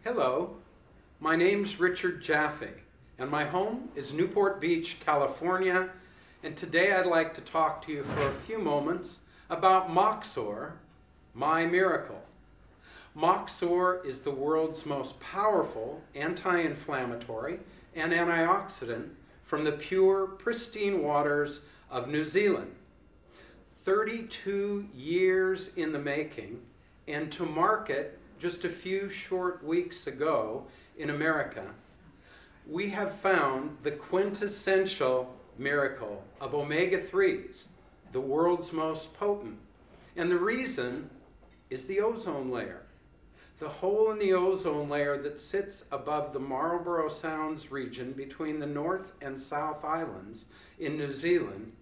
Hello, my name's Richard Jaffe, and my home is Newport Beach, California, and today I'd like to talk to you for a few moments about Moxor, my miracle. Moxor is the world's most powerful anti-inflammatory and antioxidant from the pure, pristine waters of New Zealand. 32 years in the making, and to market just a few short weeks ago in America, we have found the quintessential miracle of omega-3s, the world's most potent. And the reason is the ozone layer. The hole in the ozone layer that sits above the Marlborough Sounds region between the North and South Islands in New Zealand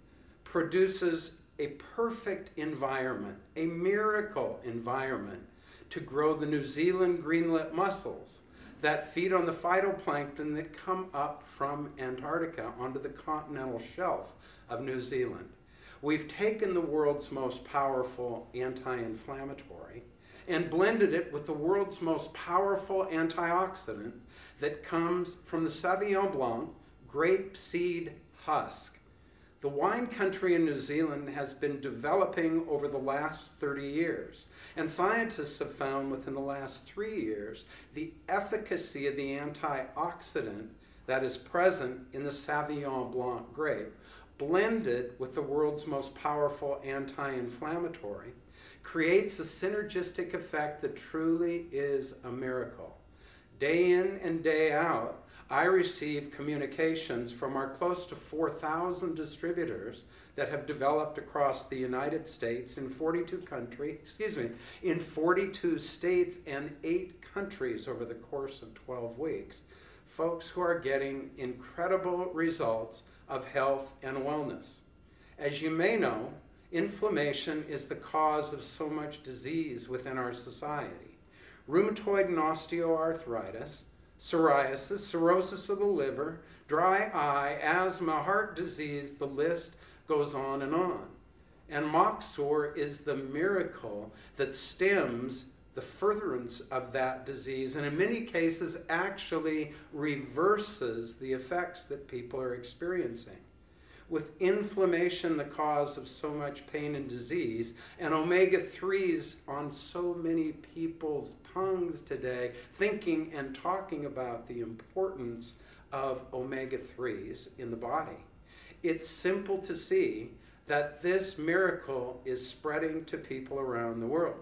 produces a perfect environment, a miracle environment, to grow the New Zealand greenlet mussels that feed on the phytoplankton that come up from Antarctica onto the continental shelf of New Zealand. We've taken the world's most powerful anti-inflammatory and blended it with the world's most powerful antioxidant that comes from the Sauvignon Blanc grape seed husk. The wine country in New Zealand has been developing over the last 30 years, and scientists have found within the last 3 years the efficacy of the antioxidant that is present in the Sauvignon Blanc grape, blended with the world's most powerful anti-inflammatory, creates a synergistic effect that truly is a miracle. Day in and day out, I receive communications from our close to 4,000 distributors that have developed across the United States in 42 states and 8 countries over the course of 12 weeks. Folks who are getting incredible results of health and wellness. As you may know, inflammation is the cause of so much disease within our society. Rheumatoid and osteoarthritis, psoriasis, cirrhosis of the liver, dry eye, asthma, heart disease, the list goes on. And Moxor is the miracle that stems the furtherance of that disease, and in many cases actually reverses the effects that people are experiencing. With inflammation the cause of so much pain and disease, and omega-3s on so many people's tongues today, thinking and talking about the importance of omega-3s in the body, it's simple to see that this miracle is spreading to people around the world.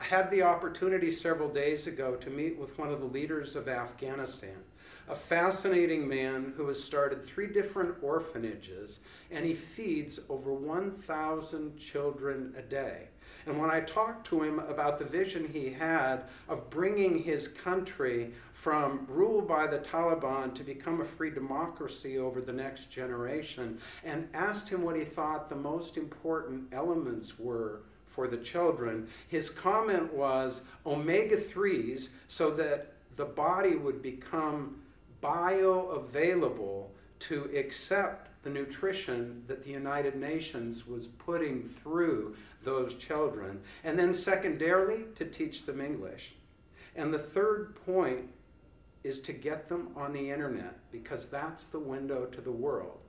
I had the opportunity several days ago to meet with one of the leaders of Afghanistan, a fascinating man who has started 3 different orphanages, and he feeds over 1,000 children a day. And when I talked to him about the vision he had of bringing his country from rule by the Taliban to become a free democracy over the next generation, and asked him what he thought the most important elements were for the children, his comment was omega-3s, so that the body would become bioavailable to accept the nutrition that the United Nations was putting through those children, and then secondarily to teach them English. And the third point is to get them on the internet, because that's the window to the world.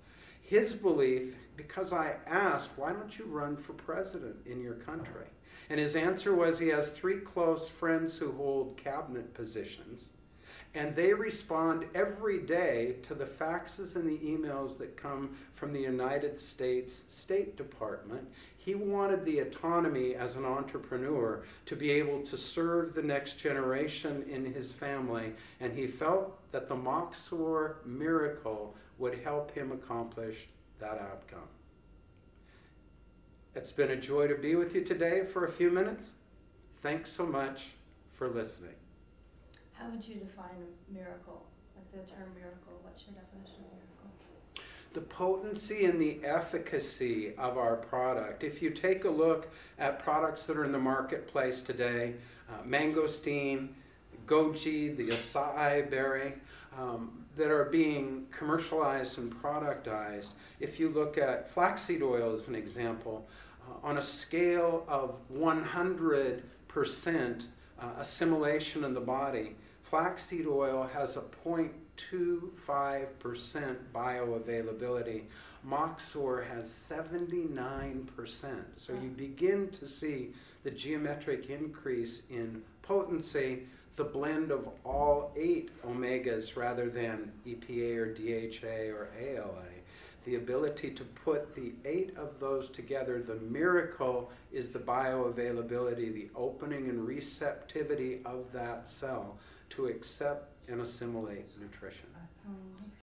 His belief, because I asked, why don't you run for president in your country? And his answer was he has 3 close friends who hold cabinet positions, and they respond every day to the faxes and the emails that come from the United States State Department. He wanted the autonomy as an entrepreneur to be able to serve the next generation in his family, and he felt that the Moxor miracle would help him accomplish that outcome. It's been a joy to be with you today for a few minutes. Thanks so much for listening. How would you define a miracle? Like the term miracle, what's your definition of miracle? The potency and the efficacy of our product. If you take a look at products that are in the marketplace today, mangosteen, goji, the acai berry, that are being commercialized and productized. If you look at flaxseed oil as an example, on a scale of 100% assimilation in the body, Flaxseed oil has a 0.25% bioavailability. Moxor has 79%. So you begin to see the geometric increase in potency, the blend of all 8 omegas rather than EPA or DHA or ALA. The ability to put the 8 of those together, the miracle is the bioavailability, the opening and receptivity of that cell to accept and assimilate nutrition. That's